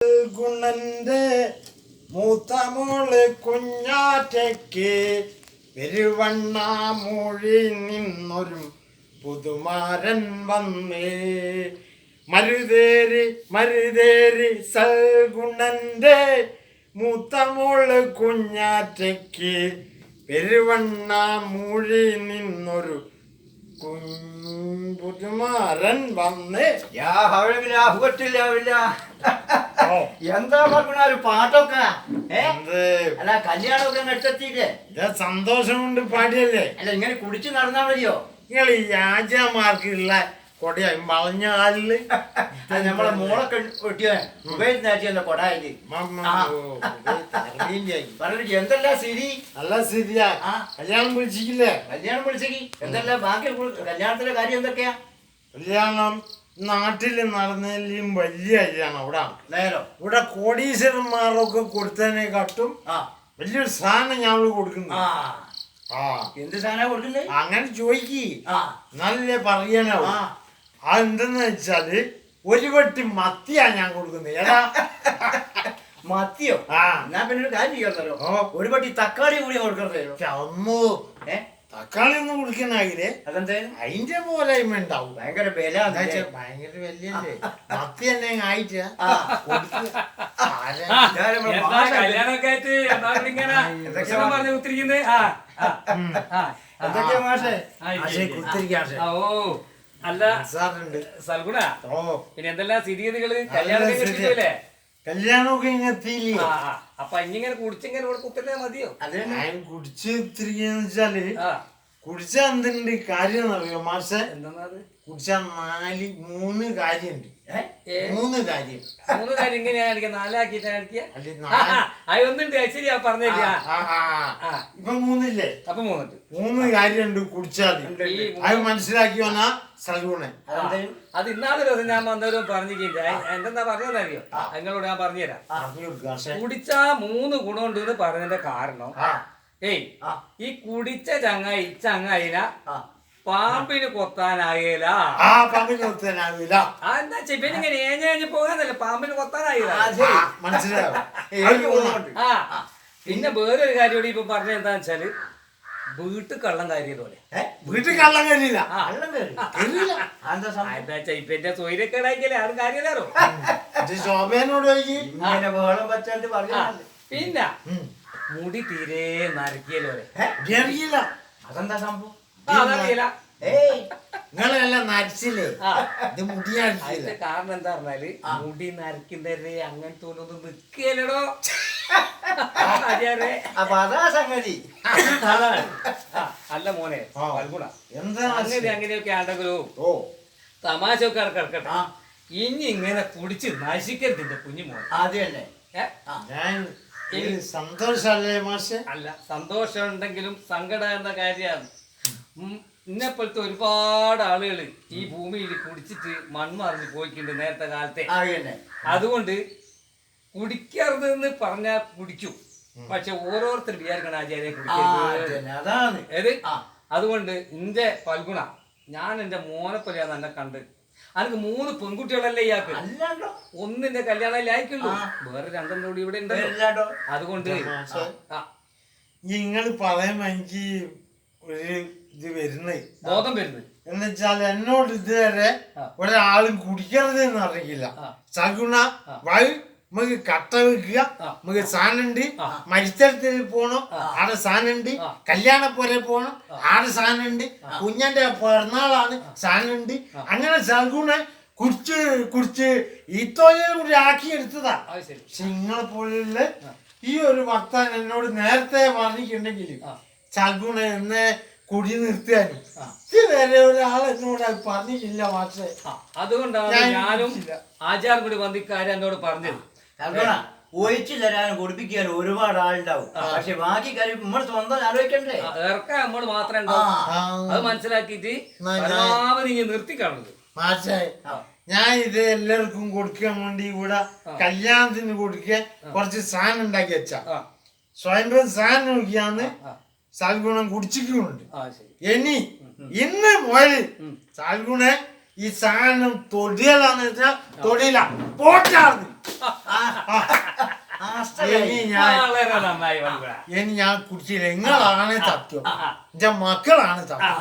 ഗുണന്റെ മൂത്തമോള് കുഞ്ഞാറ്റയ്ക്ക് പെരുവണ്ണാമൂഴി നിന്നൊരു പുതുമാരൻ വന്നേ. മരുതേരി മരുതേരി സൽഗുണന്റെ മൂത്തമോള് കുഞ്ഞാറ്റയ്ക്ക് പെരുവണ്ണാമൂഴി നിന്നൊരു പുതുമാരൻ വന്നേ. എന്താ പറഞ്ഞ ഒരു പാട്ടൊക്കെ അല്ല കല്യാണമൊക്കെ എടുത്തെത്തിയില്ലേ? സന്തോഷം കൊണ്ട് പാടിയല്ലേ? അല്ല ഇങ്ങനെ കുടിച്ചു നടന്നാ മതിയോ? നിങ്ങൾ ഈ രാജാമാർക്കുള്ള കൊടയായി വളഞ്ഞ കാലില് നമ്മളെ മോളൊക്കെ വെട്ടിയ ഉപയോഗിച്ച കൊടായി പറഞ്ഞു. എന്തെല്ലാം സ്ഥിതി? നല്ല സ്ഥിതിയാ. കല്യാണം വിളിച്ചില്ലേ? കല്യാണം വിളിച്ചേക്ക്. എന്തെല്ലാം ബാക്കി കല്യാണത്തിന്റെ കാര്യം എന്തൊക്കെയാ? കല്യാണം നാട്ടില് നടന്നതിലും വലിയ കല്യാണം ഇവിടെ നേരോ. ഇവിടെ കോടീശ്വരന്മാരൊക്കെ കൊടുത്തതിനെക്കാട്ടും വലിയൊരു സാധനം ഞങ്ങൾ കൊടുക്കുന്നു. എന്ത് സാധനം കൊടുക്കുന്നത്? അങ്ങനെ ചോദിക്കി നല്ല പറയണോ. അതെന്തെന്ന് വെച്ചാല് ഒരു വെട്ടി മത്തിയാ ഞാൻ കൊടുക്കുന്നത്. ഏതാ മത്തിയോ? ഞാൻ പിന്നെ ഒരു കാര്യം ചെയ്യാറോ, ഒരു പട്ടി തക്കാളി കൂടി കൊടുക്കണോ? അമ്മോ തക്കാളി ഒന്നും കുടിക്കണാകില്ലേ? അതെന്തായാലും അതിന്റെ പോരായ്മ ഉണ്ടാവും. ഭയങ്കര വില. ഭയങ്കര വിലയല്ലേ മത്തി തന്നെ ആയിട്ട്. കല്യാണൊക്കെ ആയിട്ട് പറഞ്ഞു കുത്തിരിക്കുന്നത്. എന്തൊക്കെയാ മാഷേ? ഓ അല്ല സൽഗുണ, പിന്നെ എന്തെല്ലാം സ്ഥിതിഗതികള്? കല്യാണമൊക്കെ കിട്ടിയില്ലേ? കല്യാണമൊക്കെ ഇങ്ങനെ എത്തിയില്ലേ? അപ്പൊ ഇങ്ങനെ കുടിച്ചിങ്ങനെ ഇവിടെ കുത്തിരുന്നാ മതിയോ? ഞാൻ കുടിച്ച് തിരികെന്ന് വെച്ചാല് കുടിച്ച എന്തുണ്ട് കാര്യം എന്നറിയോ മാഷെ? എന്താ കുടിച്ച 3 കാര്യമുണ്ട്. 3 കാര്യം. 3 കാര്യം ഇങ്ങനെയാ കാണിക്കുക? 4 ആക്കിട്ടാ കാണിക്കുക? അതൊന്നുണ്ട്. ശരിയാ പറഞ്ഞില്ല. ഇപ്പൊ 3 ഇല്ലേ? അപ്പൊ 3 കാര്യമുണ്ട് കുടിച്ചാൽ. അത് മനസ്സിലാക്കി വന്നാ സൽഗുണൻ. അത് ഇന്നാളെ ദിവസം ഞാൻ വന്നവരും പറഞ്ഞില്ല. എന്തെന്നാ പറഞ്ഞറിയോ? നിങ്ങളോട് ഞാൻ പറഞ്ഞുതരാം. കുടിച്ച 3 ഗുണമുണ്ട് എന്ന് പറഞ്ഞതിന്റെ കാരണം, ഈ കുടിച്ച ചങ്ങായിന പാമ്പിന് കൊത്താനായില്ല. എന്താ ചെപ്പിനിങ്ങനെ ഏഞ്ഞ് പോകാന്നല്ലേ, പാമ്പിന് കൊത്താനായില്ല. മനസ്സിലാവും. പിന്നെ വേറൊരു കാര്യം കൂടി ഇപ്പൊ പറഞ്ഞ എന്താന്ന് വെച്ചാല്, വീട്ടിൽ കള്ളം കയറിയതുപോലെ. വീട്ടിൽ കള്ളം കയറിയില്ല. ഇപ്പൊ സ്വൈര്യക്കേടായിക്കല്ലേ ആരും കാര്യമല്ലോ. ശോഭനോട് പിന്നെ മുടി തീരെ നരക്കിയല്ലോ. അതെന്താ സംഭവം? അതറിയില്ല. നിങ്ങളെല്ലാം നരച്ചില്ലേ? ഇത് മുടി അതിന്റെ കാരണം എന്താ പറഞ്ഞാല്, മുടി നരക്കുന്നവരെ അങ്ങനത്തെ ഒന്നും നിക്കലടോ. അപ്പൊ അതാ സംഗതി. അല്ല മോനെ ഫൽഗുണ, എന്താ അങ്ങനെയൊക്കെ ആണെങ്കിലോ തമാശ ഒക്കെ കിടക്കട്ടെ. ഇനി ഇങ്ങനെ കുടിച്ച് നശിക്കരുതിന്റെ കുഞ്ഞു മോനെ. ആദ്യമല്ലേ സന്തോഷല്ലേ മാഷെ? അല്ല, സന്തോഷം ഉണ്ടെങ്കിലും സങ്കടം എന്ന കാര്യമാണ്. ഇന്നെപ്പോഴത്തെ ഒരുപാട് ആളുകൾ ഈ ഭൂമിയിൽ കുടിച്ചിട്ട് മൺമറിഞ്ഞ് പോയിട്ടുണ്ട് നേരത്തെ കാലത്തെ. അതുകൊണ്ട് കുടിക്കരുതെന്ന് പറഞ്ഞാൽ കുടിക്കും, പക്ഷെ ഓരോരുത്തർ വിചാരിക്കണം ആചാര്യ കുടിക്കരുത്. അതുകൊണ്ട് എന്റെ ഫൽഗുണ, ഞാൻ എന്റെ മോനെപ്പോലെയാണ് എന്നെ കണ്ട്. അനക്ക് 3 പെൺകുട്ടികളല്ലേ ഇയാൾക്ക്? ഒന്നിന്റെ കല്യാണം അയക്കുള്ളൂ, വേറെ 2 കൂടി ഇവിടെ ഉണ്ടല്ലോ. അതുകൊണ്ട് നിങ്ങൾ പറയുമ്പോ എനിക്ക് ഒരു ഇത് വരുന്നേ, ബോധം വരുന്നത് എന്നുവെച്ചാൽ എന്നോട് ഇതുവരെ ഒരാളും കുടിക്കരുത് എന്ന് അറിയില്ല. സൽഗുണ വഴി നമുക്ക് കട്ട വെക്കുക, നമുക്ക് സാധനമുണ്ട്, മരിച്ചടത്തിൽ പോണം, ആടെ സാധനമുണ്ട്, കല്യാണപ്പോലെ പോണം, ആടെ സാധനമുണ്ട്, കുഞ്ഞന്റെ പിറന്നാളാണ്, സാധനമുണ്ട്. അങ്ങനെ സൽഗുണ കുടിച്ച് ഈ തൊഴിൽ കൂടി ആക്കിയെടുത്തതാ. പക്ഷെ നിങ്ങളെ പോലുള്ള ഈ ഒരു ഭക്തൻ എന്നോട് നേരത്തെ പറഞ്ഞിട്ടുണ്ടെങ്കിൽ സൽഗുണ എന്നെ കുടി നിർത്തിയാൽ ഇതുവരെ ഒരാൾ എന്നോട് പറഞ്ഞിട്ടില്ല മാഷെ. അതുകൊണ്ടാണ് ഞാനും ആചാരം കൂടി വന്ന് ഇക്കാര്യം എന്നോട് പറഞ്ഞത്. ഒഴിച്ചു തരാനും കുടിപ്പിക്കാനും ഒരുപാട് ആളുണ്ടാവും, പക്ഷെ ബാക്കി കാര്യം നമ്മൾ സ്വന്തം ആലോചിക്കണ്ടേ? ഇറക്കാൻ നമ്മൾ മാത്രമേ ഉണ്ടാവും. അത് മനസ്സിലാക്കിയിട്ട് പരമാവധി നിർത്തി കാണുന്നത് മാഷെ. ഞാൻ ഇത് എല്ലാവർക്കും കൊടുക്കാൻ വേണ്ടി ഇവിടെ കല്യാണത്തിന് കൊടുക്കാൻ കുറച്ച് സാധനം ഉണ്ടാക്കി വെച്ചാ സ്വയം സാധനം നോക്കിയാന്ന് സൽഗുണം കുടിച്ചിട്ടുണ്ട്. ഇനി ഇന്ന് മുതൽ സൽഗുണ ഈ സാധനം തൊടിയലാന്ന് വെച്ചാൽ തൊടിയില്ല പോട്ടാണ്. വളരെ നന്നായി മൺകുട. ഇനി ഞാൻ കുടിച്ചില്ല. നിങ്ങളാണ് സത്യം, എന്റെ മക്കളാണ് സത്യം.